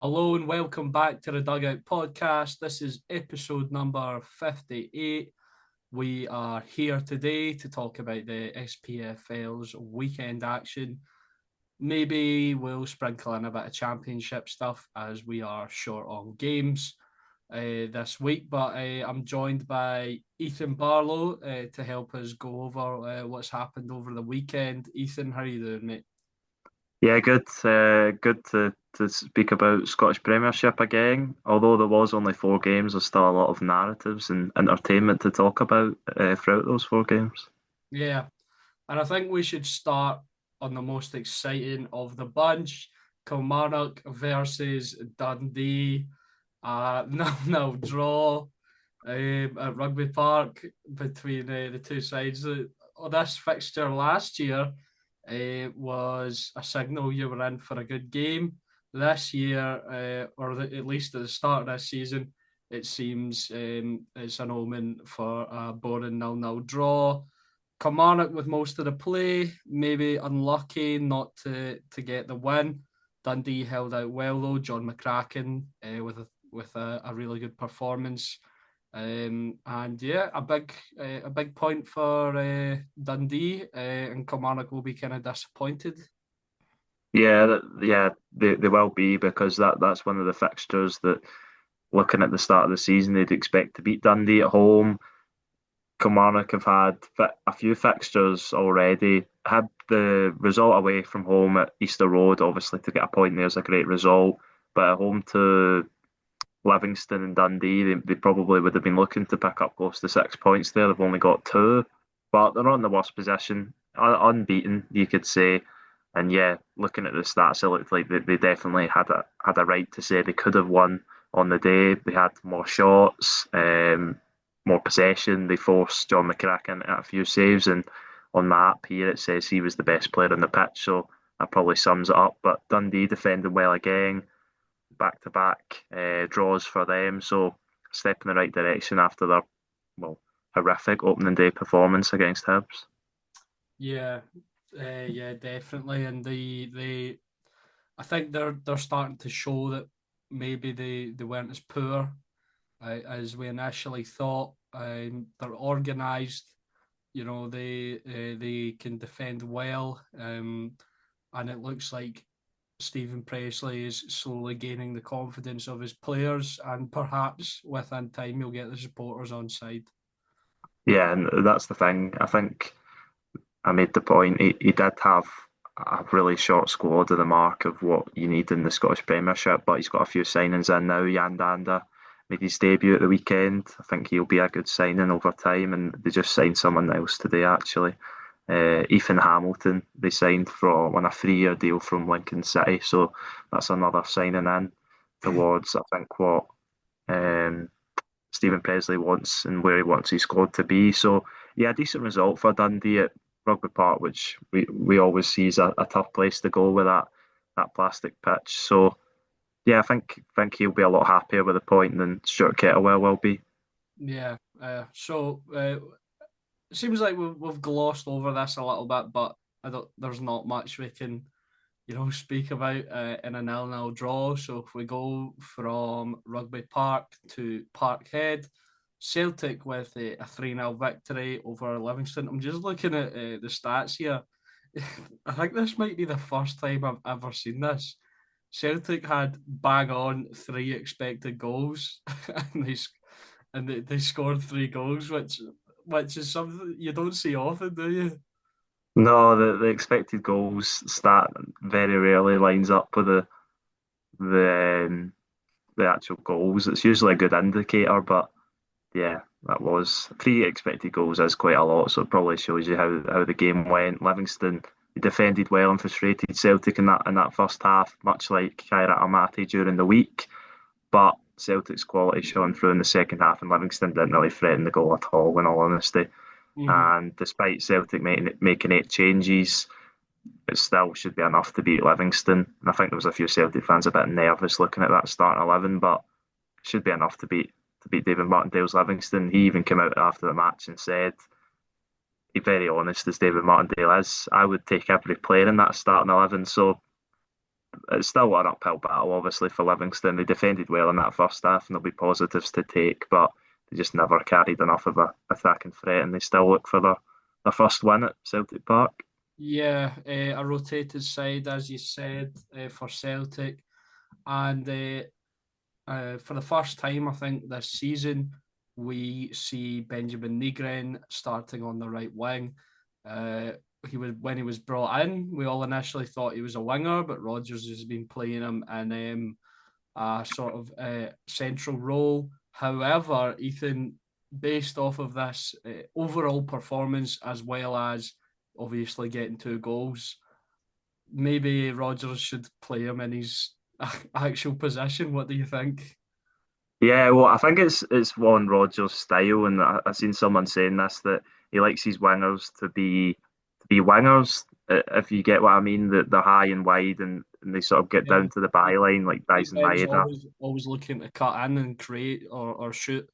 Hello and welcome back to the Dugout podcast. This is episode number 58. We are here today to talk about the SPFL's weekend action. Maybe we'll sprinkle in a bit of championship stuff as we are short on games this week. But I'm joined by Ethan Barlow to help us go over what's happened over the weekend. Ethan, how are you doing, mate? Yeah, good. Good to speak about Scottish Premiership again. Although there was only four games, there's still a lot of narratives and entertainment to talk about throughout those four games. Yeah, and I think we should start on the most exciting of the bunch, Kilmarnock versus Dundee. 0-0 draw at Rugby Park between the two sides. This fixture last year was a signal you were in for a good game. This year, at least at the start of this season, it seems it's an omen for a boring 0-0 draw. Kilmarnock with most of the play, maybe unlucky not to get the win. Dundee held out well though. John McCracken with a really good performance. And yeah, a big point for Dundee, and Kilmarnock will be kind of disappointed. Yeah, they will be because that's one of the fixtures that, looking at the start of the season, they'd expect to beat Dundee at home. Kilmarnock have had a few fixtures already. Had the result away from home at Easter Road, obviously to get a point there is a great result, but at home to Livingston and Dundee, they probably would have been looking to pick up close to 6 points there. They've only got two, but they're not in the worst position. Unbeaten, you could say. And yeah, looking at the stats, it looked like they definitely had a right to say they could have won on the day. They had more shots, more possession. They forced John McCracken at a few saves, and on my app here it says he was the best player on the pitch, so that probably sums it up. But Dundee defended well again, back to back draws for them. So step in the right direction after their horrific opening day performance against Hibs. Yeah, yeah, definitely. And I think they're starting to show that maybe they weren't as poor as we initially thought. They're organised. They can defend well, and it looks like Stephen Presley is slowly gaining the confidence of his players, and perhaps within time he'll get the supporters on side. Yeah, and that's the thing. I think I made the point. He did have a really short squad of the mark of what you need in the Scottish Premiership, but he's got a few signings in now. Jan Danda made his debut at the weekend. I think he'll be a good signing over time, and they just signed someone else today actually. Ethan Hamilton they signed for on a 3 year deal from Lincoln City, so that's another signing in towards I think what um, Stephen Presley wants and where he wants his squad to be. So yeah, a decent result for Dundee at Rugby Park, which we always see as a tough place to go with that plastic pitch. So yeah, I think he'll be a lot happier with the point than Stuart Kettlewell will be. Yeah. It seems like we've glossed over this a little bit, but I don't. There's not much we can speak about in a 0-0 draw. So if we go from Rugby Park to Parkhead, Celtic with a 3-0 victory over Livingston. I'm just looking at the stats here. I think this might be the first time I've ever seen this. Celtic had bang on three expected goals, and they scored three goals, which is something you don't see often, do you? No, the expected goals stat very rarely lines up with the actual goals. It's usually a good indicator, but yeah, that was three expected goals is quite a lot, so it probably shows you how the game went. Livingston defended well and frustrated Celtic in that first half, much like Kairat Almaty during the week. But Celtic's quality shone through in the second half, and Livingston didn't really threaten the goal at all, in all honesty. Mm-hmm. And despite Celtic making 8 changes, it still should be enough to beat Livingston. And I think there was a few Celtic fans a bit nervous looking at that starting 11, but it should be enough to beat David Martindale's Livingston. He even came out after the match and said, "Be very honest as David Martindale is, I would take every player in that starting 11." So it's still an uphill battle, obviously, for Livingston. They defended well in that first half, and there'll be positives to take, but they just never carried enough of a attacking threat, and they still look for their first win at Celtic Park. Yeah, a rotated side, as you said, for Celtic. And for the first time, I think, this season, we see Benjamin Nygren starting on the right wing. Uh, when he was brought in, we all initially thought he was a winger, but Rodgers has been playing him in a sort of central role. However, Ethan, based off of this overall performance as well as obviously getting 2 goals, maybe Rodgers should play him in his actual position. What do you think? Yeah, well, I think it's Warren Rodgers' style, and I've seen someone saying this that he likes his wingers to be wingers, if you get what I mean. That they're high and wide, and they sort of get Yeah. down to the byline like Big Dyson Ben's Maeda. always looking to cut in and create or shoot.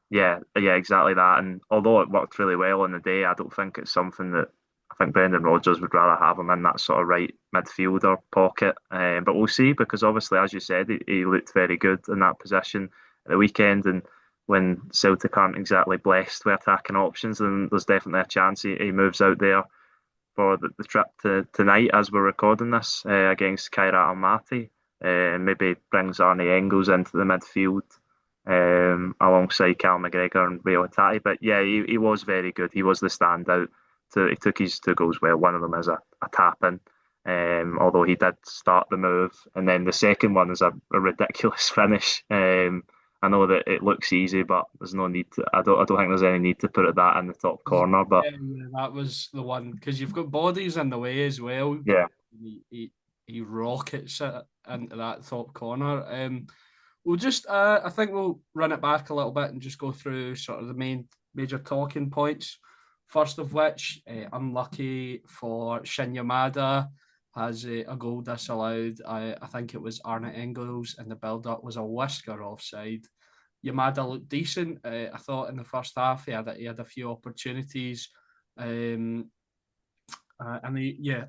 Yeah, yeah, exactly that. And although it worked really well on the day, I don't think it's something that I think Brendan Rodgers would rather have him in that sort of right midfielder pocket. But we'll see, because obviously, as you said, he looked very good in that position at the weekend. And when Celtic aren't exactly blessed with attacking options, then there's definitely a chance he moves out there for the trip to tonight as we're recording this against Kairat Almaty. And maybe brings Arnie Engels into the midfield alongside Cal McGregor and Rio Hatate. But yeah, he was very good. He was the standout. So he took his 2 goals well. One of them is a tap in, although he did start the move. And then the second one is a ridiculous finish. I know that it looks easy, but there's no need to. I don't think there's any need to put it that in the top corner. But Yeah, that was the one because you've got bodies in the way as well, but yeah, he rockets it into that top corner. I think we'll run it back a little bit and just go through sort of the main major talking points. First of which, unlucky for Shin Yamada, has a goal disallowed. I think it was Arne Engels, and the build-up was a whisker offside. Yamada looked decent. I thought in the first half he had a few opportunities, yeah,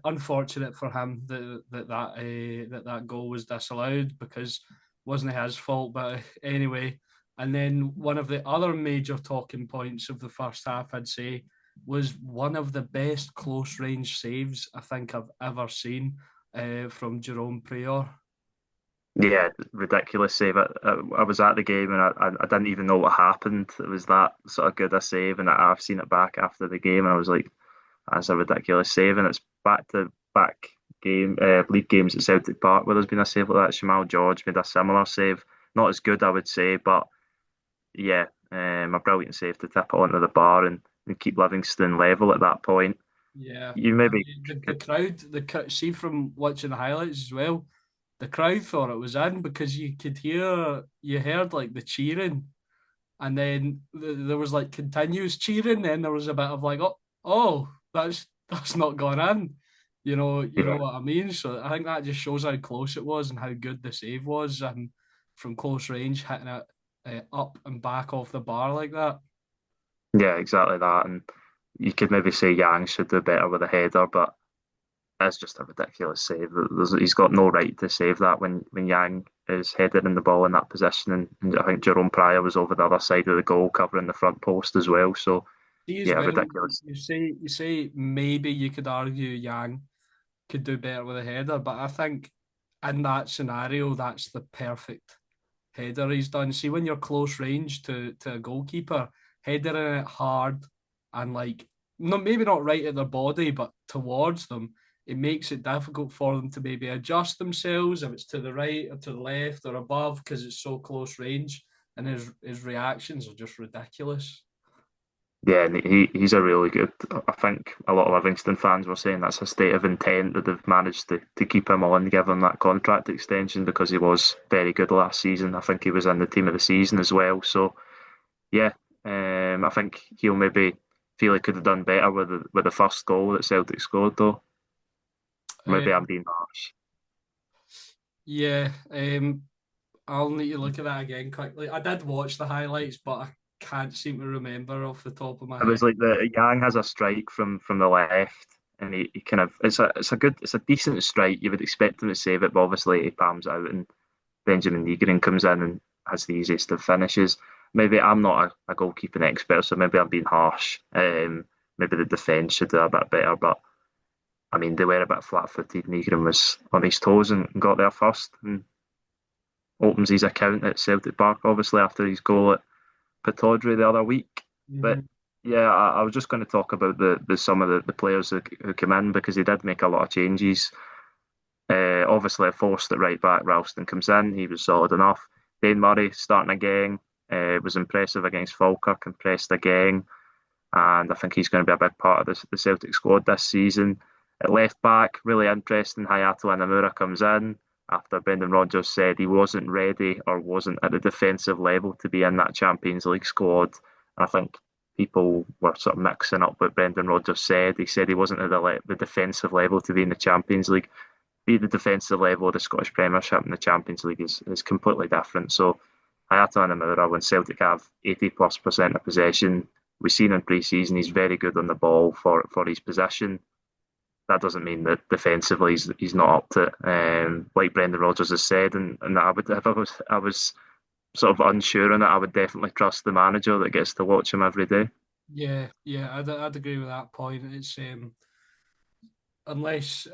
unfortunate for him that goal was disallowed because it wasn't his fault. But anyway, and then one of the other major talking points of the first half, I'd say, was one of the best close range saves I think I've ever seen from Jerome Prior. yeah, ridiculous save. I was at the game, and I didn't even know what happened. It was that sort of good a save, and I've seen it back after the game, and I was like, that's a ridiculous save. And it's back to back league games at Celtic Park where there's been a save like that. Shamal George made a similar save, not as good, I would say, but yeah, a brilliant save to tip it onto the bar and keep Livingston level at that point. Yeah, You and maybe the could, crowd, see from watching the highlights as well, the crowd thought it was in because you heard like the cheering, and then there was like continuous cheering. Then there was a bit of like, oh, that's not gone in. You know yeah, what I mean. So I think that just shows how close it was and how good the save was, and from close range hitting it up and back off the bar like that. yeah, exactly that. And you could maybe say Yang should do better with a header, but that's just a ridiculous save. He's got no right to save that when Yang is headed in the ball in that position. And I think Jerome Pryor was over the other side of the goal, covering the front post as well. So See as yeah, well, ridiculous. you say maybe you could argue Yang could do better with a header, but I think in that scenario, that's the perfect header he's done. See, when you're close range to a goalkeeper, headering it hard and like no, maybe not right at their body, but towards them, it makes it difficult for them to maybe adjust themselves if it's to the right or to the left or above because it's so close range, and his reactions are just ridiculous. Yeah, and he's a really good. I think a lot of Livingston fans were saying that's a state of intent that they've managed to keep him on, give him that contract extension because he was very good last season. I think he was in the team of the season as well. So yeah, I think he'll maybe feel he could have done better with the first goal that Celtic scored though. Maybe I'm Um, being harsh. yeah, I'll need to look at that again quickly. I did watch the highlights, but I can't seem to remember off the top of my It head. was like the Yang has a strike from the left, and he kind of it's a decent strike. You would expect him to save it, but obviously he palms out, and Benjamin Nigrin comes in and has the easiest of finishes. Maybe I'm not a goalkeeping expert, so maybe I'm being harsh. Maybe the defence should do a bit better, but I mean they were a bit flat-footed. Nigrin was on his toes and got there first, and opens his account at Celtic Park, obviously after his goal at Pataudry the other week. But Mhm. yeah, I was just going to talk about the some of the players who came in because he did make a lot of changes. Obviously, a forced at right back, Ralston comes in. He was solid enough. Dane Murray starting again. Was impressive against Falkirk, impressed again. And I think he's going to be a big part of the Celtic squad this season. At left back, really interesting. Hayato Inamura comes in after Brendan Rodgers said he wasn't ready or wasn't at the defensive level to be in that Champions League squad. And I think people were sort of mixing up what Brendan Rodgers said. He said he wasn't at the defensive level to be in the Champions League. Be the defensive level of the Scottish Premiership and the Champions League is completely different. So Hayato Inamura, when Celtic have 80+% of possession, we've seen in pre-season he's very good on the ball for his position. That doesn't mean that defensively he's not up to it. Like Brendan Rodgers has said, and I would if I was sort of unsure on it, I would definitely trust the manager that gets to watch him every day. Yeah, I'd agree with that point. It's unless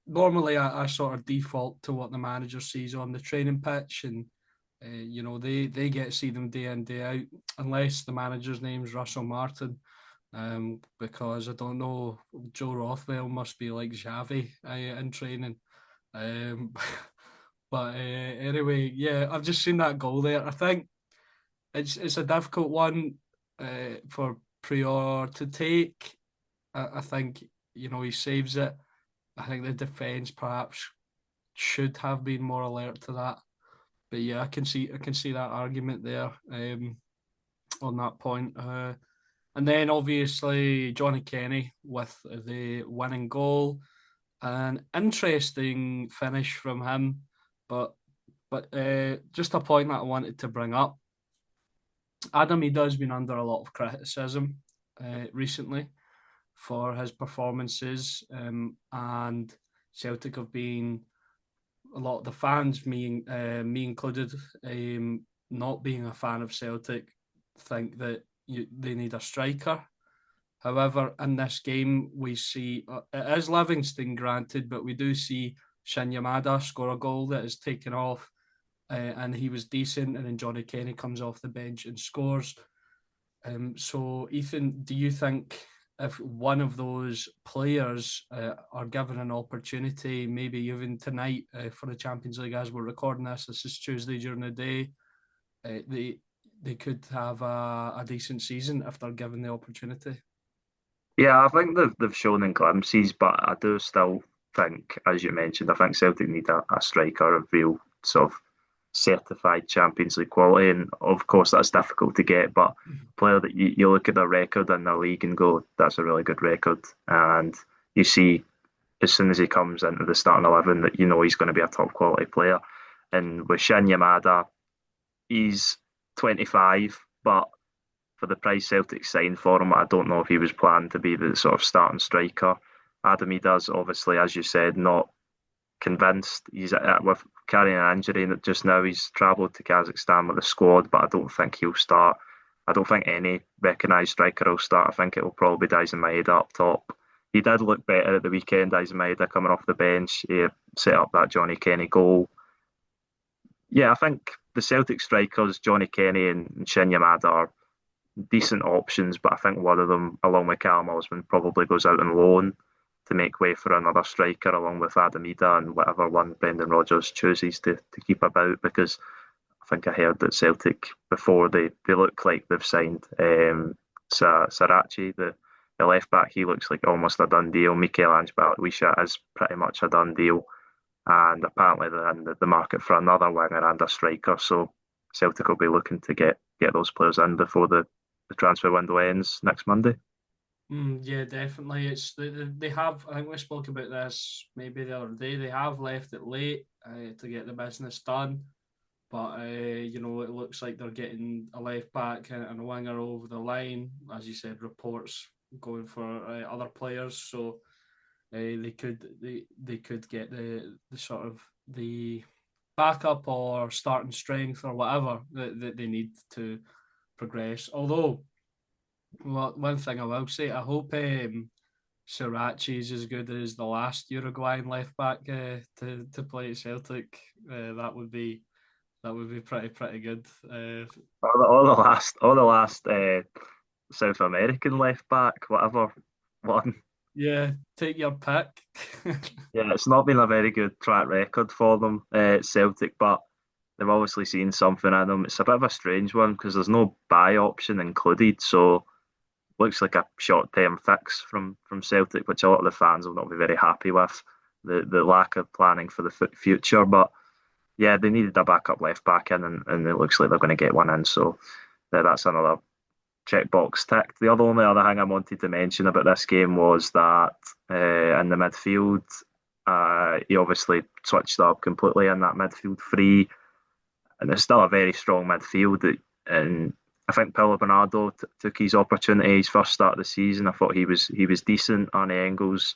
normally I sort of default to what the manager sees on the training pitch, and they get to see them day in day out, unless the manager's name's Russell Martin. Because I don't know, Joe Rothwell must be like Xavi in training. Um, but anyway, yeah, I've just seen that goal there. I think it's a difficult one for Prior to take. I think he saves it. I think the defence perhaps should have been more alert to that. But yeah, I can see that argument there on that point. And then obviously Johnny Kenny with the winning goal. An interesting finish from him, but just a point that I wanted to bring up. Adam Ida has been under a lot of criticism recently for his performances, and Celtic have been a lot of the fans, me included, not being a fan of Celtic, think that they need a striker. However, in this game, we see it is Livingston, granted, but we do see Shin Yamada score a goal that is taken off, and he was decent. And then Johnny Kenny comes off the bench and scores. So, Ethan, do you think if one of those players are given an opportunity, maybe even tonight for the Champions League, as we're recording this is Tuesday during the day, they could have a decent season if they're given the opportunity? Yeah, I think they've shown in glimpses, but I do still think, as you mentioned, I think Celtic need a striker of real sort of certified Champions League quality, and of course that's difficult to get. But a player that you look at their record in the league and go, that's a really good record, and you see as soon as he comes into the starting 11 that you know he's going to be a top quality player. And with Shin Yamada, he's 25, but for the price Celtic signed for him, I don't know if he was planned to be the sort of starting striker. Adam, he does obviously, as you said, not convinced. He's with carrying an injury and just now. He's travelled to Kazakhstan with the squad, but I don't think he'll start. I don't think any recognised striker will start. I think it will probably be Daizen Maeda up top. He did look better at the weekend, Daizen Maeda coming off the bench. He set up that Johnny Kenny goal. Yeah, I think the Celtic strikers, Johnny Kenny and Shin Yamada, are decent options, but I think one of them, along with Callum Osman, probably goes out on loan to make way for another striker, along with Adam Ida and whatever one Brendan Rodgers chooses to keep about. Because I think I heard that Celtic, before they look like they've signed Sarachi, the left back, he looks like almost a done deal. Mikel Ange-Balikwisha is pretty much a done deal, and apparently they're in the market for another winger and a striker. So Celtic will be looking to get those players in before the transfer window ends next Monday. Yeah, definitely. They have. I think we spoke about this maybe the other day. They have left it late to get the business done, but it looks like they're getting a left back and a winger over the line. As you said, reports going for other players, so they could get the sort of the backup or starting strength or whatever that they need to progress. Although, well, one thing I will say, I hope Sriracha is as good as the last Uruguayan left back to play at Celtic. That would be pretty good. All the last South American left back, whatever one. Yeah, take your pick. Yeah, it's not been a very good track record for them at Celtic, but they've obviously seen something in them. It's a bit of a strange one because there's no buy option included, so looks like a short-term fix from Celtic, which a lot of the fans will not be very happy with. The lack of planning for the future, but yeah, they needed a backup left back in, and it looks like they're going to get one in. So that's another checkbox ticked. The only other thing I wanted to mention about this game was that in the midfield, he obviously switched up completely in that midfield three, and it's still a very strong midfield. And I think Paulo Bernardo took his opportunity. His first start of the season, I thought he was decent. Arne Engels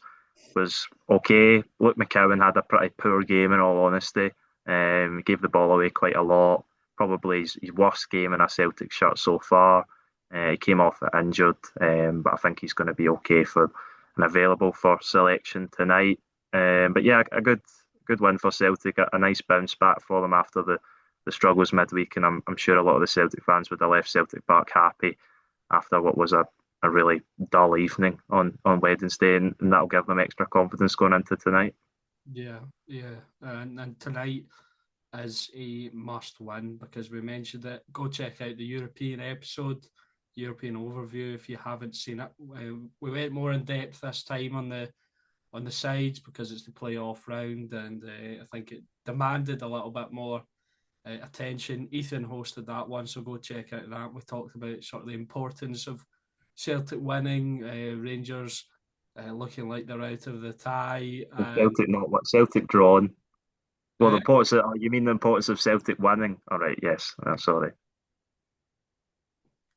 was okay. Luke McCowan had a pretty poor game, in all honesty. He gave the ball away quite a lot. Probably his worst game in a Celtic shirt so far. He came off injured, but I think he's going to be okay for and available for selection tonight. But yeah, a good win for Celtic. A nice bounce back for them after the struggles midweek, and I'm sure a lot of the Celtic fans would have left Celtic Park happy after what was a really dull evening on Wednesday, and that'll give them extra confidence going into tonight. Yeah, yeah, and tonight is a must win because we mentioned it. Go check out the European episode, European overview if you haven't seen it. We went more in depth this time on the sides because it's the playoff round, and I think it demanded a little bit more attention. Ethan hosted that one, so go check out that. We talked about sort of the importance of Celtic winning, Rangers looking like they're out of the tie, and Celtic not what Celtic drawn. Well, the uh, importance of, you mean the importance of Celtic winning? All right, yes. Sorry,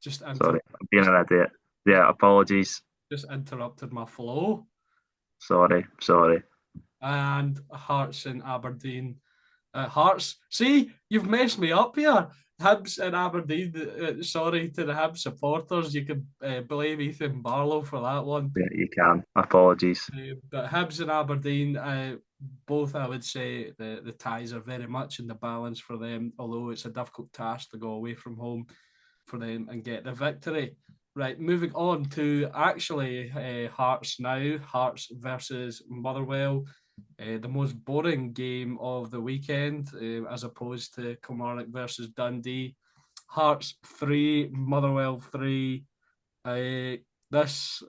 just sorry, I'm being an idiot. Yeah, apologies. just interrupted my flow. Sorry. And Hearts and Aberdeen. Hearts, see, you've messed me up here. Hibs and Aberdeen. Sorry to the Hibs supporters. You can blame Ethan Barlow for that one. Yeah, you can. Apologies. But Hibs and Aberdeen, both I would say the ties are very much in the balance for them, although it's a difficult task to go away from home for them and get the victory. Right, moving on to actually Hearts now. Hearts versus Motherwell. The most boring game of the weekend, as opposed to Kilmarnock versus Dundee. Hearts 3, Motherwell 3. This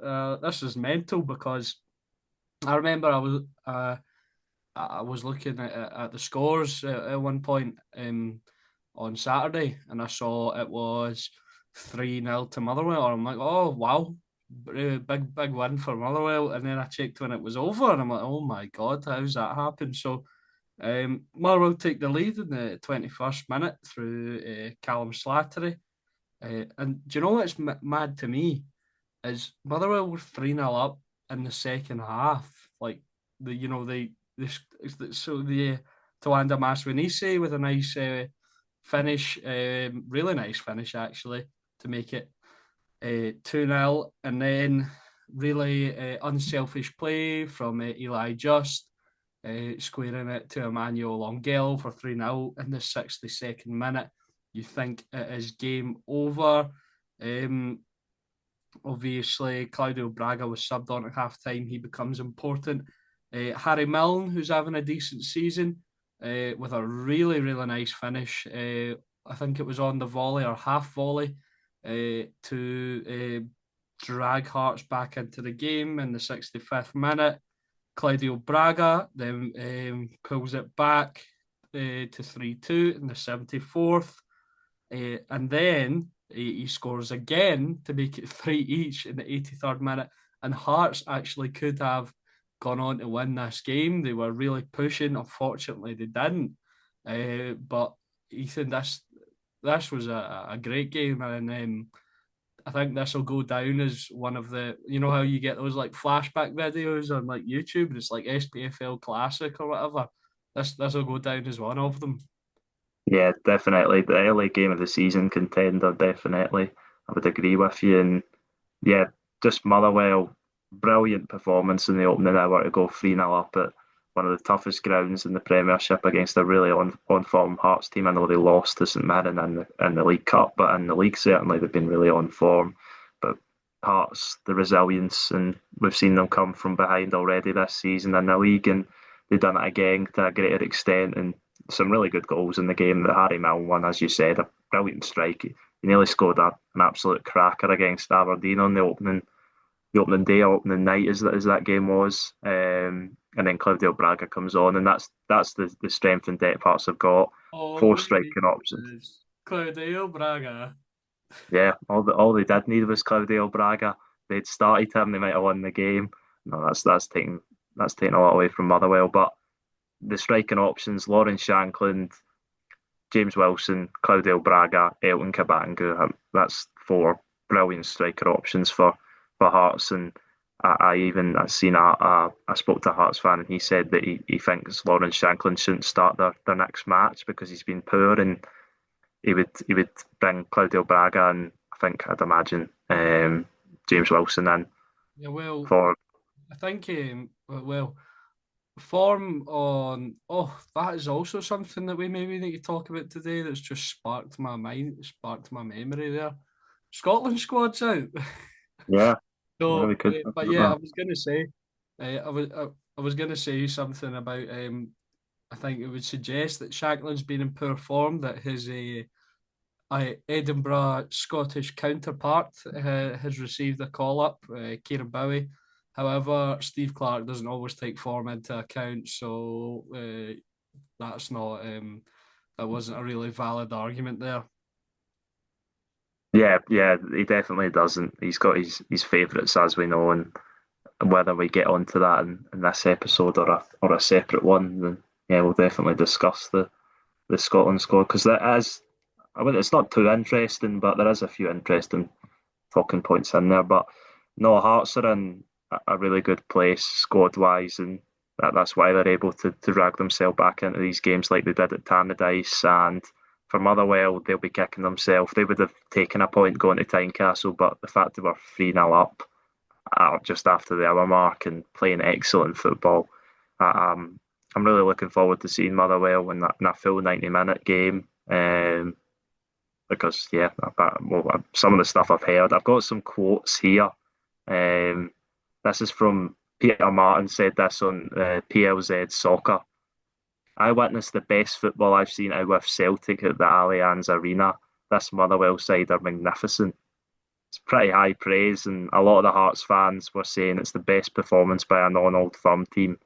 is mental because I remember I was looking at the scores at one point on Saturday, and I saw it was 3-0 to Motherwell. I'm like, oh wow, big win for Motherwell. And then I checked when it was over, and I'm like, oh my god, how's that happened? So Motherwell take the lead in the 21st minute through Callum Slattery. And do you know what's mad to me is Motherwell were 3-0 up in the second half. Like the you know so the Tawanda Maswanise with a nice finish, really nice finish actually to make it 2-0, and then really unselfish play from Eli Just, squaring it to Emmanuel Longel for 3-0 in the 62nd minute. You think it is game over. Obviously, Claudio Braga was subbed on at half time. He becomes important. Harry Milne, who's having a decent season, with a really nice finish. I think it was on the volley or half volley to drag Hearts back into the game in the 65th minute. Claudio Braga then pulls it back to 3-2 in the 74th. And then he scores again to make it 3 each in the 83rd minute. And Hearts actually could have gone on to win this game. They were really pushing. Unfortunately, they didn't. But Ethan, this was a great game, and I think this will go down as one of the, you know how you get those like flashback videos on like YouTube, and it's like SPFL Classic or whatever. This will go down as one of them. Yeah, definitely. The early game of the season contender, definitely. I would agree with you. And yeah, just Motherwell, brilliant performance in the opening hour to go 3-0 up at one of the toughest grounds in the Premiership against a really on form Hearts team. I know they lost to St Mirren in the League Cup, but in the league certainly they've been really on form. But Hearts, the resilience, and we've seen them come from behind already this season in the league, and they've done it again to a greater extent. And some really good goals in the game. The Harry Milne one, as you said, a brilliant strike. He nearly scored an absolute cracker against Aberdeen on the opening day, opening night, as that game was. And then Claudio Braga comes on, and that's the strength and depth Hearts have got. All Four we striking options. need is Claudio Braga. Yeah, all they did need was Claudio Braga. They'd started him, they might have won the game. No, that's taking a lot away from Motherwell. But the striking options, Lawrence Shankland, James Wilson, Claudio Braga, Elton Kabangu. That's four brilliant striker options for Hearts. And I seen I spoke to a Hearts fan and he said that he thinks Lawrence Shankland shouldn't start their next match because he's been poor, and he would bring Claudio Braga and I'd imagine James Wilson in Yeah, well, for. I think well, form on. Oh, that is also something that we maybe need to talk about today. That's just sparked my memory there. Scotland squad's out. Yeah, yeah, So, we could talk but about yeah, that. I was gonna say something about. I think it would suggest that Shankland's been in poor form. That his Edinburgh Scottish counterpart has received a call up, Kieran Bowie. However, Steve Clarke doesn't always take form into account, so that's not that wasn't a really valid argument there. Yeah, yeah, he definitely doesn't. He's got his favourites, as we know, and whether we get onto that in this episode or a separate one, then yeah, we'll definitely discuss the Scotland squad because that is. I mean, it's not too interesting, but there is a few interesting talking points in there. But no, Hearts are in a really good place squad wise, and that's why they're able to drag themselves back into these games like they did at Tannadice. And for Motherwell, they'll be kicking themselves. They would have taken a point going to Tynecastle, but the fact they were 3-0 up just after the hour mark and playing excellent football. I'm really looking forward to seeing Motherwell in that full 90-minute game. Because yeah, some of the stuff I've heard, I've got some quotes here. Um, this is from Peter Martin said this on PLZ Soccer. I witnessed the best football I've seen out with Celtic at the Allianz Arena. This Motherwell side are magnificent. It's pretty high praise, and a lot of the Hearts fans were saying it's the best performance by a non-Old Firm team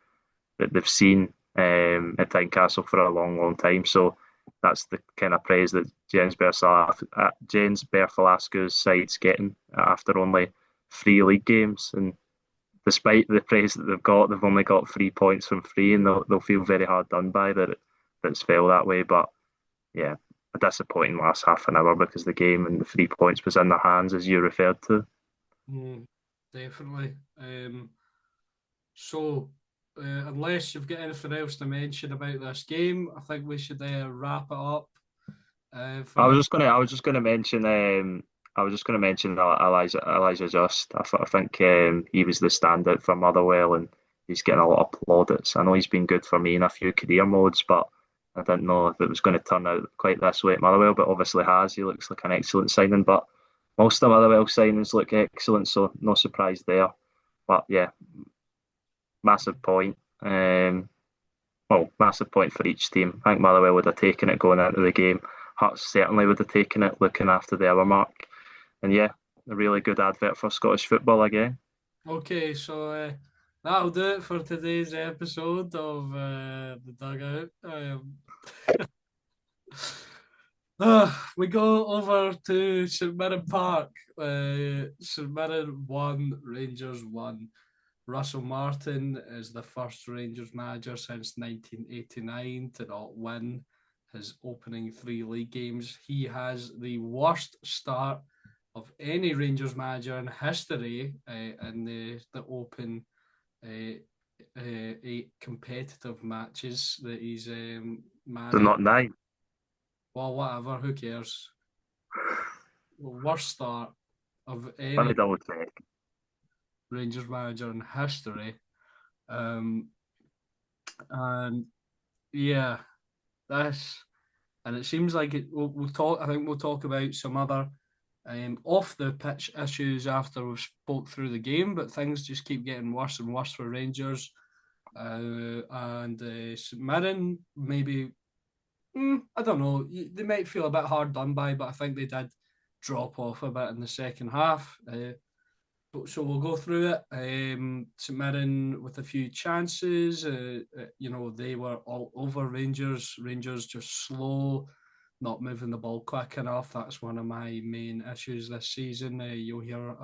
that they've seen at Tynecastle for a long, long time. So that's the kind of praise that James Berfalasco's side's getting after only 3 league games. And despite the praise that they've only got 3 points from 3, and they'll feel very hard done by that it's fell that way. But yeah, a disappointing last half an hour because the game and the 3 points was in their hands, as you referred to. Mm, definitely. So, unless you've got anything else to mention about this game, I think we should wrap it up for the. I was just gonna mention Elijah Just. I think he was the standout for Motherwell, and he's getting a lot of plaudits. I know he's been good for me in a few career modes, but I didn't know if it was going to turn out quite this way at Motherwell. But obviously has. He looks like an excellent signing. But most of Motherwell signings look excellent, so no surprise there. But yeah, massive point. Massive point for each team. I think Motherwell would have taken it going into the game. Hearts certainly would have taken it looking after the hour mark. And yeah, a really good advert for Scottish football again. Okay, so that'll do it for today's episode of the Dugout. We go over to St Mirren Park. St Mirren 1, Rangers 1. Russell Martin is the first Rangers manager since 1989 to not win his opening 3 league games. He has the worst start of any Rangers manager in history in the open 8 competitive matches that he's So managed. not 9. Well, whatever, who cares? Worst start of Let any me double check. Rangers manager in history. Um, and yeah, this, and it seems like we'll talk. I think we'll talk about some other off the pitch issues after we've spoke through the game, but things just keep getting worse and worse for Rangers. And St Mirren, maybe, I don't know, they might feel a bit hard done by, but I think they did drop off a bit in the second half. So we'll go through it. St Mirren with a few chances. They were all over Rangers. Rangers just slow, not moving the ball quick enough. That's one of my main issues this season. You'll hear,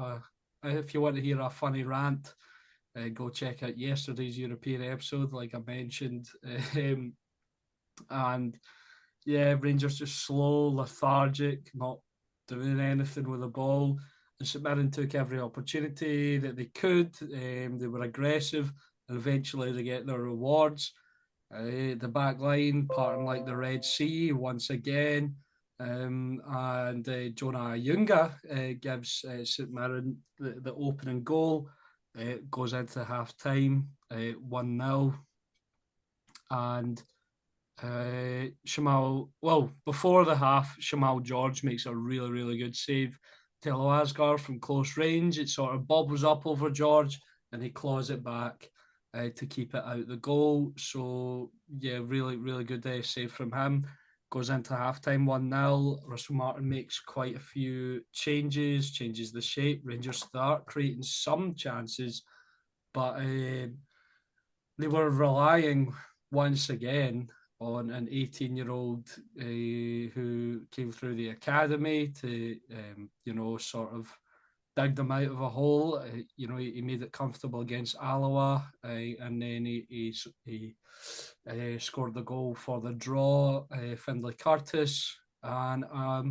if you want to hear a funny rant, go check out yesterday's European episode, like I mentioned. And yeah, Rangers just slow, lethargic, not doing anything with the ball. And St Mirren took every opportunity that they could. They were aggressive, and eventually they get their rewards. The back line parting like the Red Sea once again. And Jonah Ayunga gives St Mirren the opening goal. It goes into half time, 1-0. And before the half, Shamal George makes a really, really good save. Telo Asgar from close range. It sort of bobbles up over George and he claws it back to keep it out the goal. So, yeah, really, really good save from him. Goes into halftime 1-0. Russell Martin makes quite a few changes the shape. Rangers start creating some chances, but they were relying once again on an 18-year-old who came through the academy to, sort of dig them out of a hole. He made it comfortable against Alloa, and then he scored the goal for the draw, Findlay Curtis, and a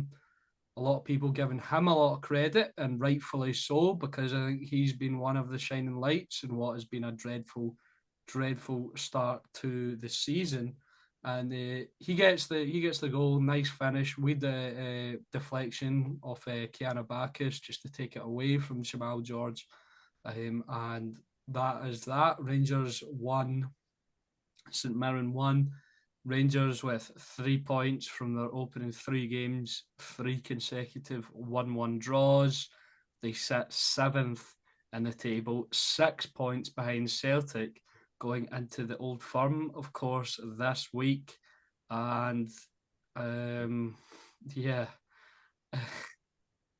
lot of people giving him a lot of credit, and rightfully so, because I think he's been one of the shining lights in what has been a dreadful start to the season. And he gets the goal, nice finish with the deflection of Kiana Bacchus just to take it away from Shamal George, and that is that. Rangers won, St Mirren won. Rangers with 3 points from their opening 3 games, 3 consecutive 1-1 draws. They sit 7th in the table, 6 points behind Celtic, going into the Old Firm, of course, this week. And yeah,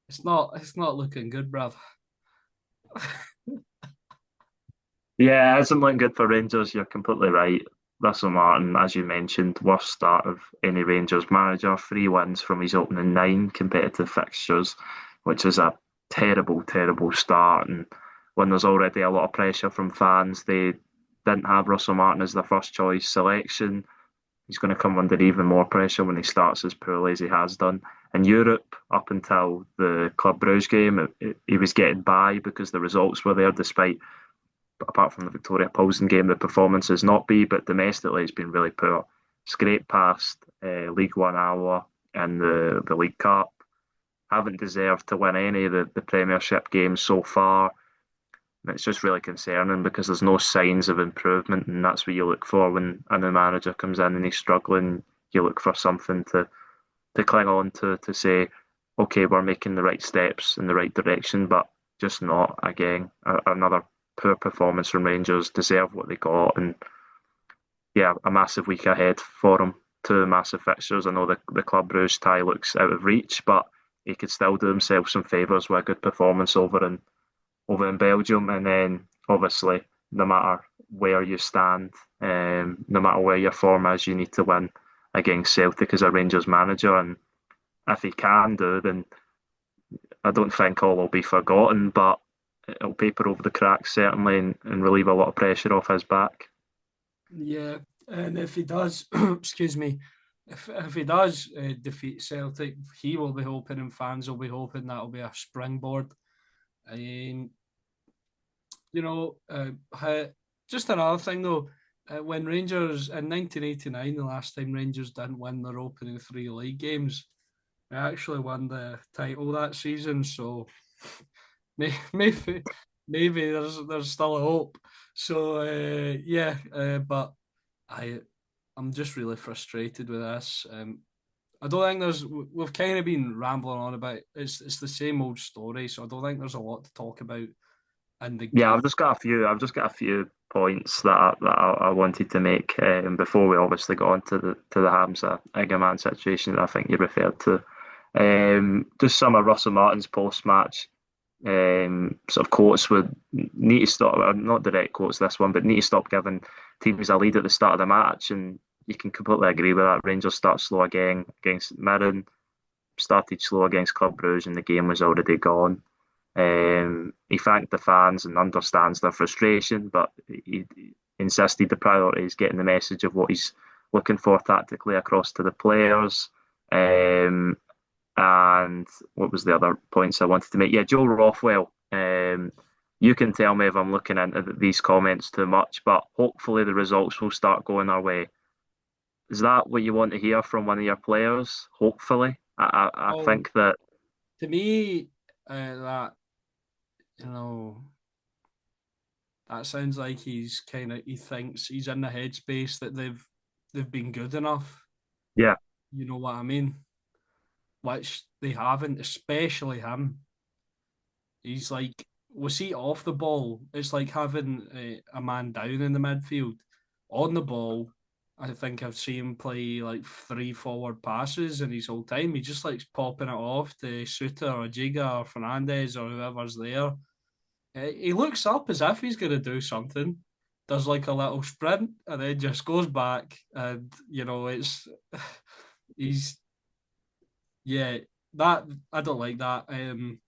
it's not looking good, bruv. Yeah, it isn't looking good for Rangers. You're completely right. Russell Martin, as you mentioned, worst start of any Rangers manager. 3 wins from his opening 9 competitive fixtures, which is a terrible, terrible start. And when there's already a lot of pressure from fans, they didn't have Russell Martin as their first choice selection. He's going to come under even more pressure when he starts as poorly as he has done. In Europe, up until the Club Brugge game, he was getting by because the results were there, despite, apart from the Victoria Pilsen game, the performance has not been, but domestically it's been really poor. Scraped past League One Alloa and the League Cup. Haven't deserved to win any of the Premiership games so far. It's just really concerning because there's no signs of improvement, and that's what you look for when a new manager comes in and he's struggling. You look for something to cling on to say, okay, we're making the right steps in the right direction, but just not again. Another poor performance from Rangers, deserve what they got, and yeah, a massive week ahead for them. 2 massive fixtures. I know the Club Brugge tie looks out of reach, but he could still do himself some favours with a good performance over in Belgium. And then obviously, no matter where you stand, no matter where your form is, you need to win against Celtic as a Rangers manager. And if he can do, then I don't think all will be forgotten, but it'll paper over the cracks certainly and relieve a lot of pressure off his back. Yeah, and if he does, excuse me, if he does defeat Celtic, he will be hoping, and fans will be hoping that'll be a springboard. Um, you know, just another thing though, when Rangers in 1989, the last time Rangers didn't win their opening three league games, they actually won the title that season. So maybe maybe there's still a hope. So yeah, but I I'm just really frustrated with this. I don't think we've kind of been rambling on about it's the same old story, so I don't think there's a lot to talk about in the Yeah, game. I've just got a few points I wanted to make before we obviously got on to the Hamza Igamane situation that I think you referred to. Just some of Russell Martin's post match sort of quotes would need to stop. Not direct quotes this one, but need to stop giving teams a lead at the start of the match. And you can completely agree with that. Rangers start slow again against Mirren, started slow against Club Brugge, and the game was already gone. He thanked the fans and understands their frustration, but he insisted the priority is getting the message of what he's looking for tactically across to the players. And what was the other points I wanted to make? Yeah, Joe Rothwell. You can tell me if I'm looking into these comments too much, but hopefully the results will start going our way. Is that what you want to hear from one of your players? Hopefully, I Well, think that to me, that you know that sounds like he thinks he's in the headspace that they've been good enough. yeah, You know what I mean? Which they haven't, especially him. He's like, was he off the ball? It's like having a man down in the midfield. On the ball, I think I've seen him play like three forward passes in his whole time. He just likes popping it off to Suter or Jiga or Fernandez or whoever's there. He looks up as if he's going to do something, does like a little sprint, and then just goes back. And, it's he's yeah, that I don't like that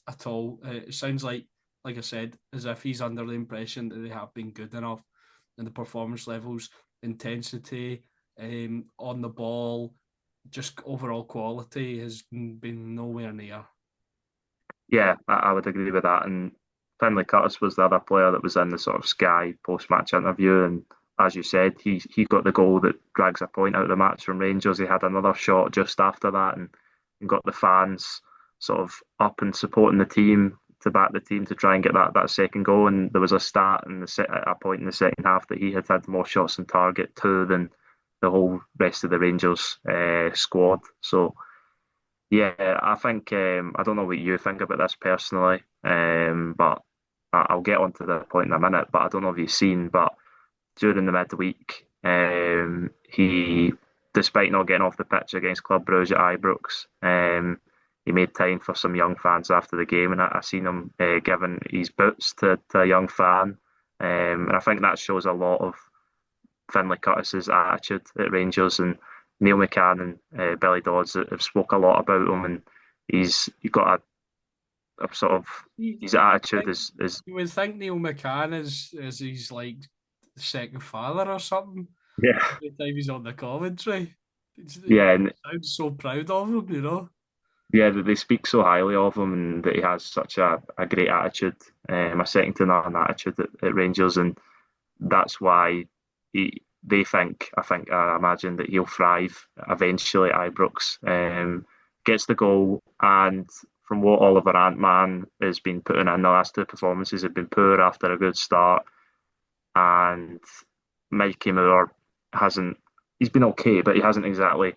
at all. It sounds like I said, as if he's under the impression that they have been good enough, and the performance levels, intensity, on the ball, just overall quality has been nowhere near. yeah, I would agree with that. And Finlay Curtis was the other player that was in the sort of Sky post-match interview, and as you said, he got the goal that drags a point out of the match from Rangers. He had another shot just after that, and got the fans sort of up and supporting the team to back the team to try and get that second goal. And there was a stat in at a point in the second half that he had more shots on target too than the whole rest of the Rangers squad. So yeah, I think I don't know what you think about this personally, but I'll get onto the point in a minute. But I don't know if you've seen, but during the midweek, he, despite not getting off the pitch against Club Brugge at Ibrox, he made time for some young fans after the game, and I seen him giving his boots to a young fan, and I think that shows a lot of Finlay Curtis's attitude at Rangers. And Neil McCann and Billy Dodds have spoke a lot about him, and he's got a sort of You his attitude think is you would think Neil McCann is he's like the second father or something yeah, every time he's on the commentary. He yeah, and sounds so proud of him. yeah, that they speak so highly of him, and that he has such a great attitude, a second to none attitude at Rangers, and that's why I imagine that he'll thrive eventually at Ibrox. Gets the goal, and from what Oliver Antman has been putting in, the last two performances have been poor after a good start, and Mikey Moore hasn't. He's been okay, but he hasn't exactly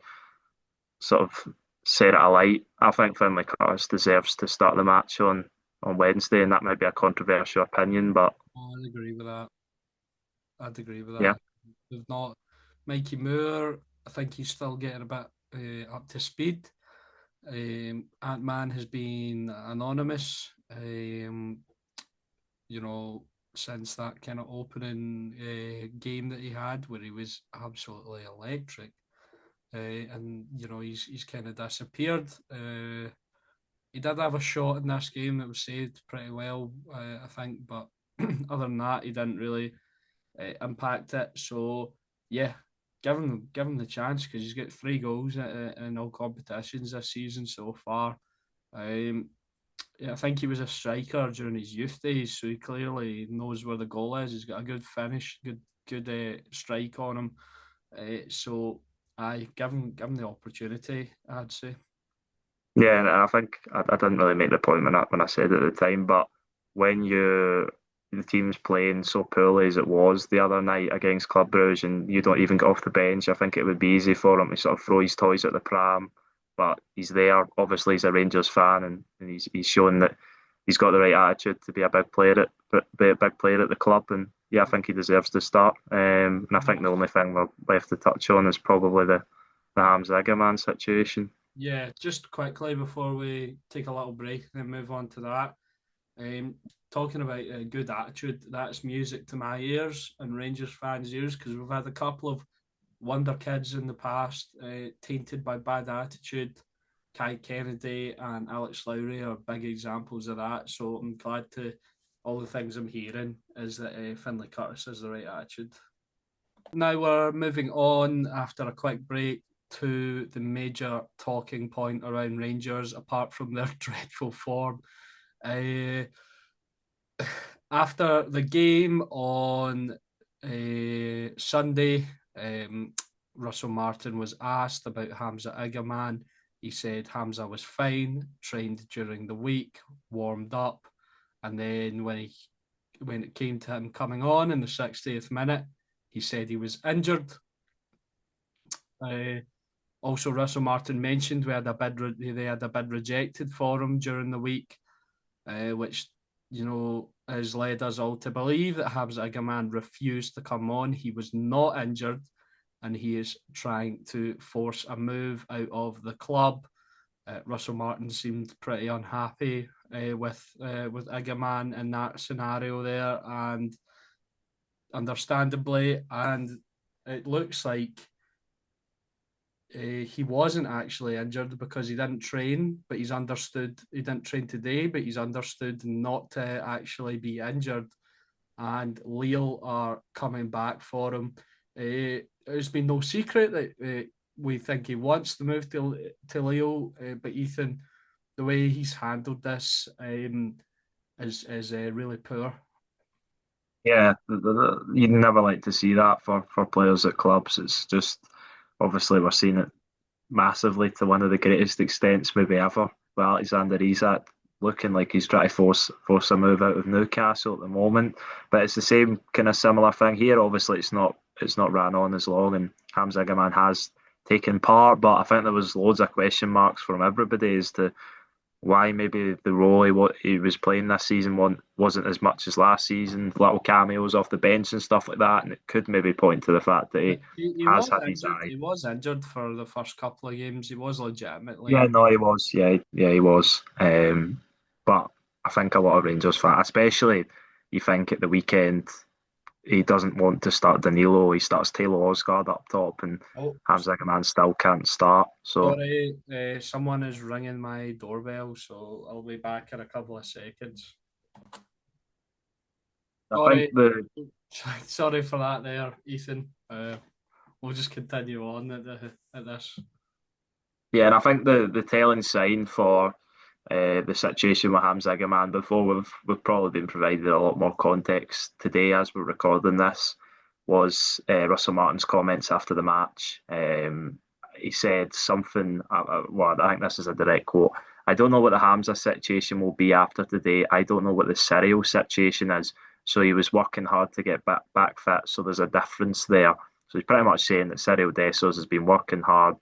sort of set it alight. I think Finlay Curtis deserves to start the match on Wednesday, and that might be a controversial opinion, but I'd agree with that. I'd agree with yeah, that. They've not Mikey Moore. I think he's still getting a bit up to speed. Ant Man has been anonymous. You know, since that kind of opening game that he had, where he was absolutely electric, and he's kind of disappeared. He did have a shot in this game that was saved pretty well, I think, but other than that, he didn't really impact it. So yeah, give him the chance because he's got 3 goals in all competitions this season so far. Yeah, I think he was a striker during his youth days, so he clearly knows where the goal is. He's got a good finish, good strike on him. So I give him the opportunity, I'd say. Yeah, and I think I didn't really make the point when I said it at the time, but when the team's playing so poorly as it was the other night against Club Brugge, and you don't even get off the bench, I think it would be easy for him to sort of throw his toys at the pram. But he's there. Obviously, he's a Rangers fan, and he's shown that he's got the right attitude to be a big player be a big player at the club. And yeah, I think he deserves to start. And I think the only thing we're left to touch on is probably the Hamza Igamane situation. Yeah, just quickly before we take a little break and then move on to that. Um, Talking about a good attitude, that's music to my ears and Rangers fans' ears because we've had a couple of wonder kids in the past tainted by bad attitude. Kai Kennedy and Alex Lowry are big examples of that. So I'm glad to all the things I'm hearing is that Finlay Curtis has the right attitude. Now we're moving on after a quick break to the major talking point around Rangers, apart from their dreadful form. Uh, After the game on Sunday, Russell Martin was asked about Hamza Igamane. He said Hamza was fine, trained during the week, warmed up, and then when it came to him coming on in the 60th minute, he said he was injured. Also, Russell Martin mentioned they had a bid rejected for him during the week, which has led us all to believe that Hamza Igamane refused to come on. He was not injured, and he is trying to force a move out of the club. Russell Martin seemed pretty unhappy with Igamane in that scenario there, and understandably, and it looks like he wasn't actually injured because he didn't train, but he's understood. He didn't train today, but he's understood not to actually be injured. And Lille are coming back for him. It's been no secret that we think he wants to move to Lille, but Ethan, the way he's handled this is really poor. Yeah, you'd never like to see that for players at clubs. It's just obviously we're seeing it massively to one of the greatest extents maybe ever. With Alexander Isak looking like he's trying to force a move out of Newcastle at the moment. But it's the same kind of similar thing here. Obviously, it's not ran on as long, and Hamza Igamane has taken part. But I think there was loads of question marks from everybody as to why maybe the role he was playing this season wasn't as much as last season, little cameos off the bench and stuff like that, and it could maybe point to the fact that he He has was had his injured. eye. He was injured for the first couple of games. He was Yeah, legitimately. no, he was. Yeah, he was. But I think a lot of Rangers fans, especially you think at the weekend, he doesn't want to start Danilo. He starts Taylor Osgaard up top, and Oh, Hamza Igamane still can't start. So sorry, someone is ringing my doorbell, so I'll be back in a couple of seconds. I think Sorry, the sorry for that, there, Ethan. We'll just continue on at this. Yeah, and I think the telling sign for the situation with Hamza Igamane before we've probably been provided a lot more context today as we're recording this was Russell Martin's comments after the match. He said something. Well, I think this is a direct quote. I don't know what the Hamza situation will be after today. I don't know what the Cyril situation is. So he was working hard to get back fit. So there's a difference there. So he's pretty much saying that Cyril Dessers has been working hard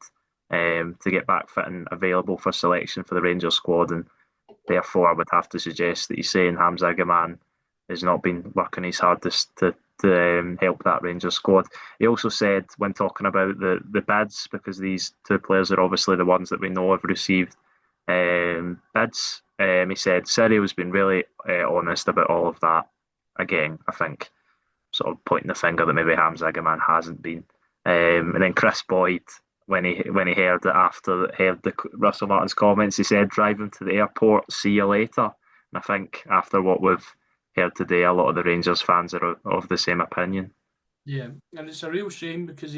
to get back fit and available for selection for the Rangers squad, and therefore I would have to suggest that he's saying Hamza Igamane has not been working his hardest to help that Rangers squad. He also said when talking about the bids, because these two players are obviously the ones that we know have received bids. He said Cyril's been really honest about all of that. Again, I think sort of pointing the finger that maybe Hamza Igamane hasn't been. And then Chris Boyd, when he heard it after heard the Russell Martin's comments, he said, "Drive him to the airport. See you later." And I think after what we've heard today, a lot of the Rangers fans are of the same opinion. Yeah, and it's a real shame because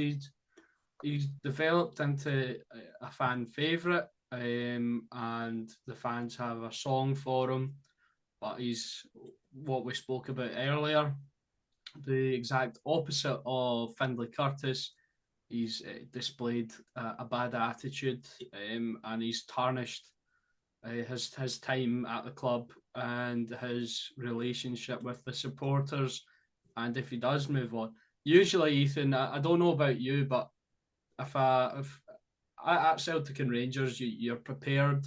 he's developed into a fan favourite, and the fans have a song for him. But he's what we spoke about earlier, the exact opposite of Findlay Curtis. He's displayed a bad attitude, and he's tarnished his time at the club and his relationship with the supporters. And if he does move on, usually Ethan, I don't know about you, but if at Celtic and Rangers, you're prepared,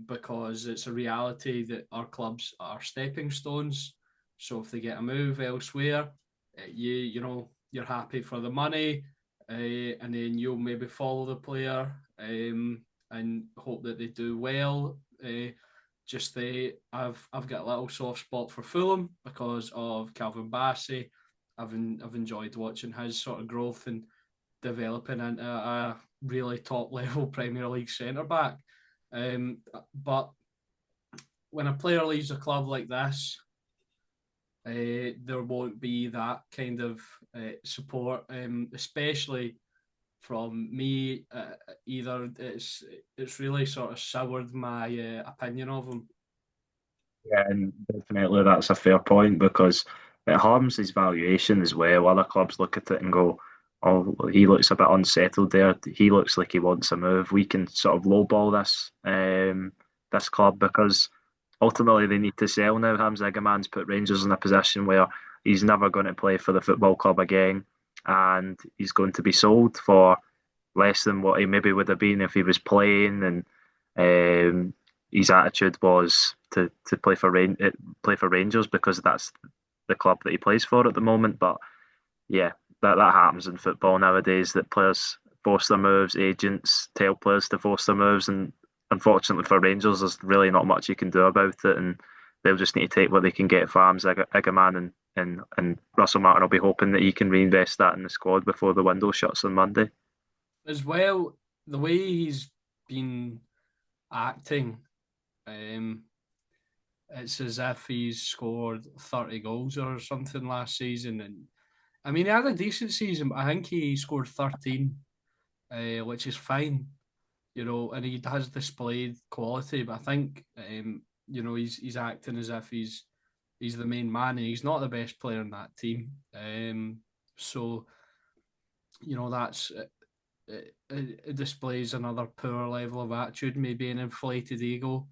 because it's a reality that our clubs are stepping stones. So if they get a move elsewhere, you're happy for the money, and then you'll maybe follow the player, and hope that they do well. I've got a little soft spot for Fulham because of Calvin Bassey. I've enjoyed watching his sort of growth and developing into a really top level Premier League centre back. But when a player leaves a club like this, there won't be that kind of support, especially from me. Either it's really sort of soured my opinion of him. Yeah, and definitely that's a fair point because it harms his valuation as well. Other clubs look at it and go, "Oh, he looks a bit unsettled there. He looks like he wants a move. We can sort of lowball this club because ultimately they need to sell now." Hamza Igaman's put Rangers in a position where he's never going to play for the football club again, and he's going to be sold for less than what he maybe would have been if he was playing. And his attitude was to play for Rangers because that's the club that he plays for at the moment. But yeah, that happens in football nowadays. That players force their moves, agents tell players to force their moves, and unfortunately for Rangers, there's really not much you can do about it, and they'll just need to take what they can get for Hamza Igamane, and Russell Martin will be hoping that he can reinvest that in the squad before the window shuts on Monday. As well, the way he's been acting, um, it's as if he's scored 30 goals or something last season. And I mean, he had a decent season, but I think he scored 13, which is fine, and he has displayed quality. But I think, he's acting as if he's the main man, and he's not the best player in that team. So, that's it displays another poor level of attitude, maybe an inflated ego,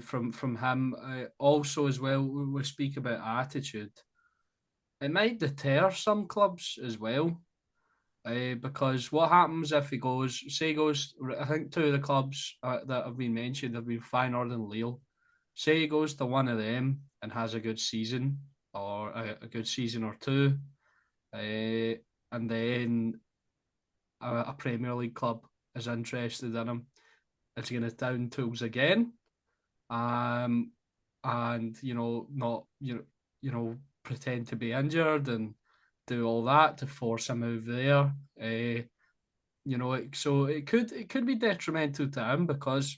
from him. Also, as well, we speak about attitude. It might deter some clubs as well, because what happens if he goes? Say he goes. I think two of the clubs that have been mentioned have been Feyenoord and Lille. Say he goes to one of them and has a good season, or a good season or two, and then a Premier League club is interested in him. It's going to down tools again, um, and not pretend to be injured and do all that to force a move there. So it could be detrimental to him because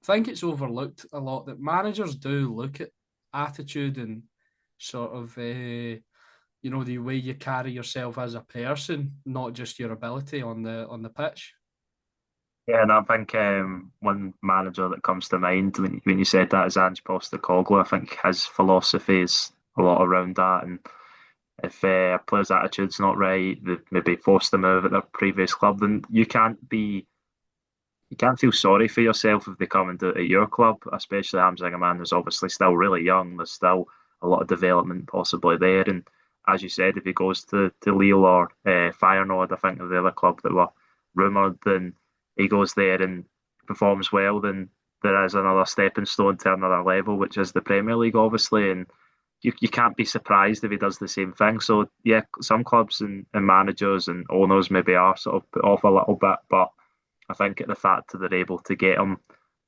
I think it's overlooked a lot that managers do look at attitude and sort of the way you carry yourself as a person, not just your ability on the pitch. Yeah, and I think one manager that comes to mind when you said that is Ange Postecoglou. I think his philosophy is a lot around that, and if a player's attitude's not right, they maybe force them out at their previous club, then you can't feel sorry for yourself if they come and do it at your club, especially Hamza Igamane, who's obviously still really young. There's still a lot of development possibly there. And as you said, if he goes to Lille or Feyenoord, I think of the other club that were rumoured, then he goes there and performs well, then there is another stepping stone to another level, which is the Premier League, obviously. And you can't be surprised if he does the same thing. So, yeah, some clubs and managers and owners maybe are sort of put off a little bit, but I think the fact that they're able to get him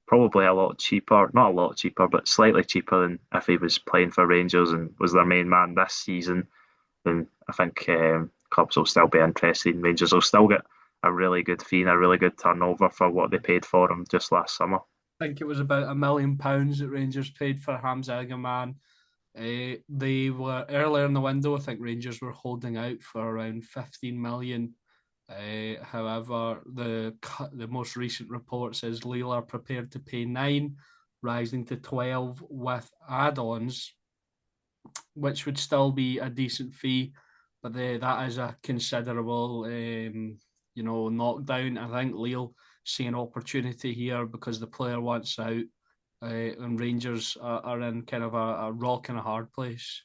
probably a lot cheaper, not a lot cheaper, but slightly cheaper than if he was playing for Rangers and was their main man this season, then I think clubs will still be interested. And Rangers will still get a really good fee and a really good turnover for what they paid for him just last summer. I think it was about £1 million that Rangers paid for Hamza Igamane. They were earlier in the window. I think Rangers were holding out for around 15 million. However, the most recent report says Lille are prepared to pay 9, rising to 12 with add-ons, which would still be a decent fee, but that is a considerable, knockdown. I think Lille see an opportunity here because the player wants out, and Rangers are in kind of a rock and a hard place.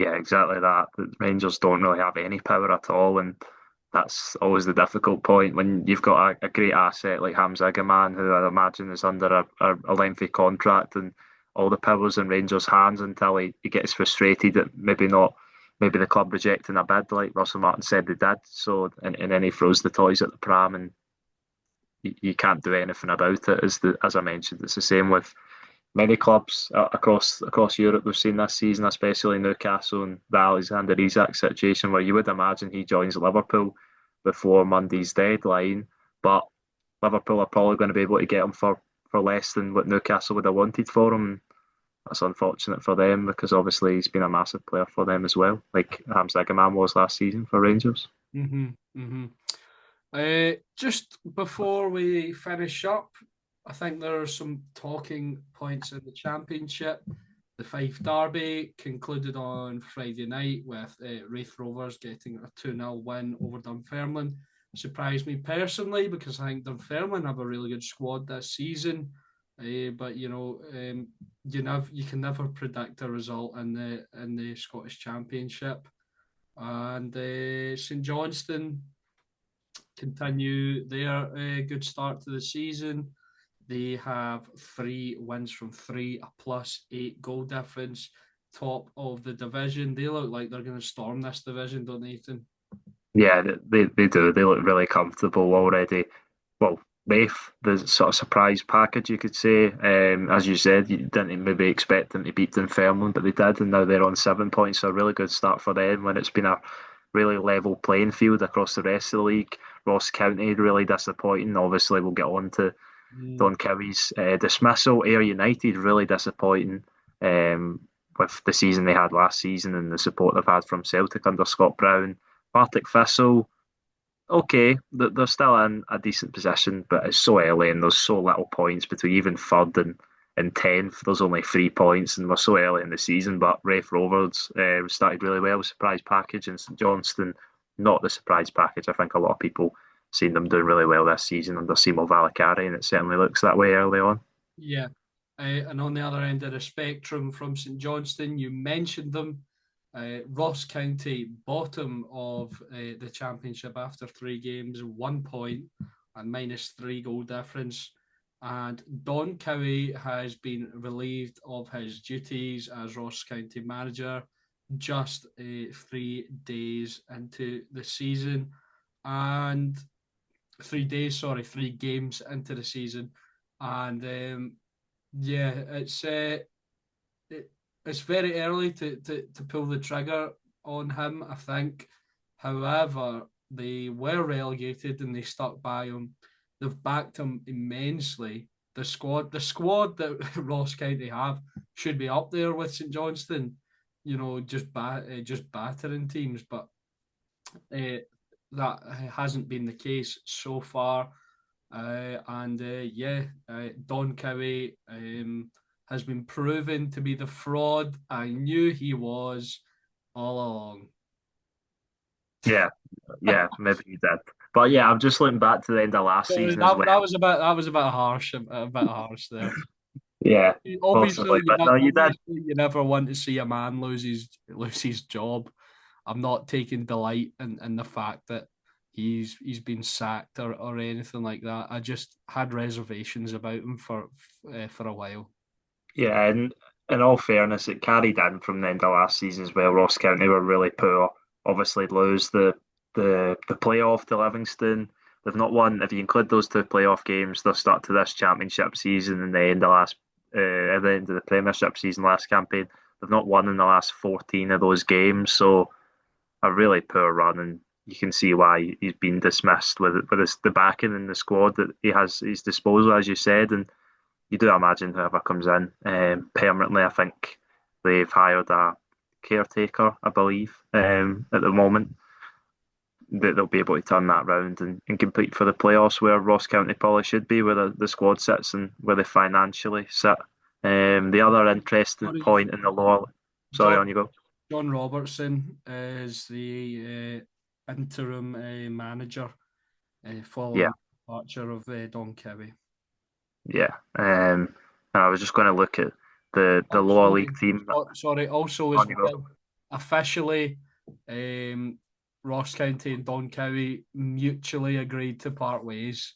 Yeah, exactly that. The Rangers don't really have any power at all, and that's always the difficult point when you've got a great asset like Hamza Igamane, who I imagine is under a lengthy contract, and all the power's in Rangers' hands until he gets frustrated at maybe the club rejecting a bid, like Russell Martin said they did. So, and then he throws the toys at the pram, and you can't do anything about it. As I mentioned, it's the same with many clubs across Europe we've seen this season, especially Newcastle and the Alexander Isak situation, where you would imagine he joins Liverpool before Monday's deadline, but Liverpool are probably going to be able to get him for less than what Newcastle would have wanted for him. That's unfortunate for them because obviously he's been a massive player for them as well, like Hamza Igamane was last season for Rangers. Mm-hmm, mm-hmm. Just before we finish up, I think there are some talking points in the championship. The Fife Derby concluded on Friday night with Raith Rovers getting a 2-0 win over Dunfermline. Surprised me personally because I think Dunfermline have a really good squad this season. But you can never predict a result in the Scottish Championship. And St Johnstone continue their good start to the season. They have 3 wins from 3, a +8 goal difference, top of the division. They look like they're going to storm this division, don't they, Ethan? Yeah, they do. They look really comfortable already. Well, Rafe, the sort of surprise package, you could say. As you said, you didn't maybe expect them to beat Dunfermline, but they did, and now they're on 7 points. So a really good start for them when it's been a really level playing field across the rest of the league. Ross County really disappointing. Obviously, we'll get on to Mm. Don Cowy's dismissal. Ayr United really disappointing with the season they had last season and the support they've had from Celtic under Scott Brown. Partick Thistle, okay, they're still in a decent position, but it's so early and there's so little points between even third and 10th. There's only 3 points and we're so early in the season. But Raith Rovers started really well, surprise package, and St Johnstone, not the surprise package. I think a lot of people seen them doing really well this season under Simo Valakari, and it certainly looks that way early on. Yeah. And on the other end of the spectrum from St Johnstone, you mentioned them. Ross County, bottom of the championship after 3 games, 1 point and -3 goal difference. And Don Cowie has been relieved of his duties as Ross County manager just 3 days into the season. And 3 days, sorry, 3 games into the season. And yeah, it's very early to pull the trigger on him, I think. However, they were relegated and they stuck by him. They've backed him immensely. The squad that Ross County have should be up there with St Johnstone, just battering teams, but uh, that hasn't been the case so far. And yeah, Don Cowie has been proven to be the fraud I knew he was all along. Yeah, yeah, maybe he did. But yeah, I'm just looking back to the end of last Sorry, season as that well. was a bit harsh, a bit harsh there. Yeah, Obviously, possibly. But no, you did. you never want to see a man lose his job. I'm not taking delight in the fact that he's been sacked or anything like that. I just had reservations about him for a while. Yeah, and in all fairness, it carried in from the end of last season as well. Ross County were really poor. Obviously, lose the playoff to Livingston. They've not won. If you include those 2 playoff games, they'll start to this championship season and at the end of the Premiership season last campaign. They've not won in the last 14 of those games, so a really poor run, and you can see why he's been dismissed with the backing and the squad that he has at his disposal, as you said, and you do imagine whoever comes in permanently, I think they've hired a caretaker, I believe, at the moment. That they'll be able to turn that round and compete for the playoffs, where Ross County probably should be, where the squad sits and where they financially sit. The other interesting Sorry, point in the law. Sorry, John on you go. John Robertson is the interim manager Yeah, following the departure of Don Cowie. yeah. And I was just going to look at the Oh, lower league sorry. team. Sorry. Also, as On you go. well, officially, um, Ross County and Don Cowie mutually agreed to part ways.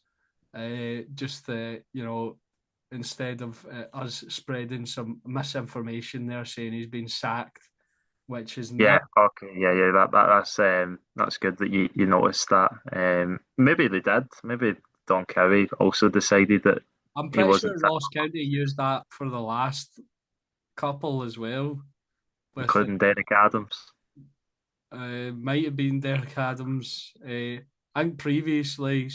Just instead of us spreading some misinformation, they're saying he's been sacked, which is Yeah, not. okay, yeah. That's good that you noticed that. Maybe they did. Maybe Don Cowie also decided that I'm he pretty wasn't sure Ross County used that for the last couple as well. With including Derek Adams. might have been Derek Adams. I think previously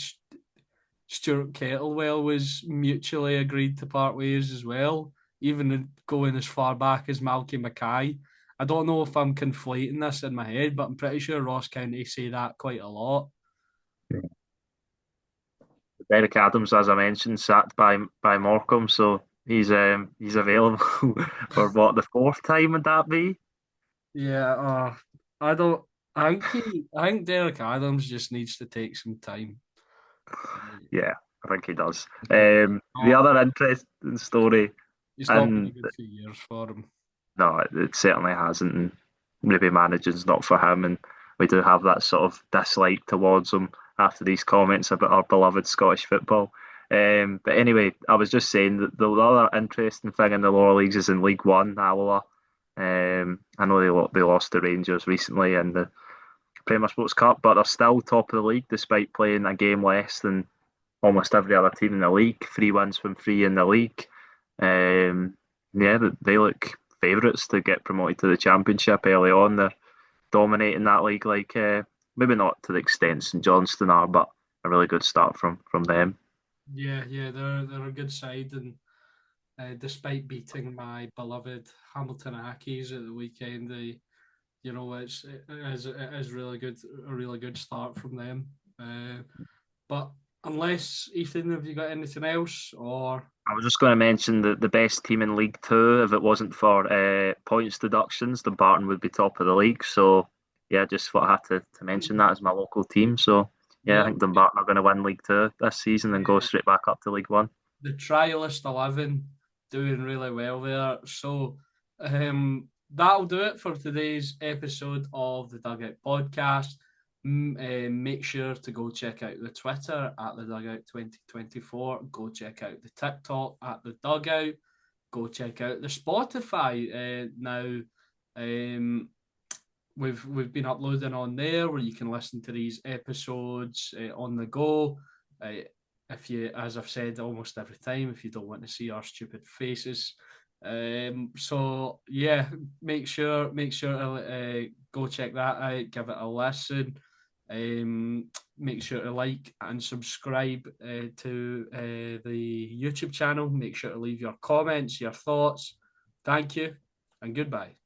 Stuart Kettlewell was mutually agreed to part ways as well, even going as far back as Malky Mackay. I don't know if I'm conflating this in my head, but I'm pretty sure Ross County say that quite a lot. Derek Adams, as I mentioned, sacked by Morecambe, so he's available for what, the fourth time would that be? Yeah, I don't. I think Derek Adams just needs to take some time. Yeah, I think he does. The Not, other interesting story, it's not been a and good few years for him. no, it certainly hasn't. And maybe managing's not for him, and we do have that sort of dislike towards him after these comments about our beloved Scottish football. But anyway, I was just saying that the other interesting thing in the lower leagues is in League One, Alloa. I know they lost to Rangers recently in the Premier Sports Cup, but they're still top of the league despite playing a game less than almost every other team in the league. 3 wins from three in the league. Um, yeah, they look favourites to get promoted to the Championship early on. They're dominating that league, like maybe not to the extent St Johnstone are, but a really good start from them. Yeah, they're a good side, and despite beating my beloved Hamilton Accies at the weekend, it is really good, a really good start from them. But unless Ethan, have you got anything else or? I was just going to mention that the best team in League Two, if it wasn't for points deductions, the Barton would be top of the league. So yeah, just thought I had to mention that as my local team. So yeah, I Yep, think Dumbarton are going to win League Two this season and go straight back up to League One. the trialist 11 doing really well there. So that'll do it for today's episode of the Dugout podcast. Make sure to go check out the Twitter at the Dugout 2024. Go check out the TikTok at the Dugout. Go check out the Spotify now. Um, we've been uploading on there where you can listen to these episodes on the go. If you, as I've said almost every time, if you don't want to see our stupid faces, so yeah, make sure to go check that out, give it a listen. Make sure to like and subscribe to the YouTube channel. Make sure to leave your comments, your thoughts. Thank you, and goodbye.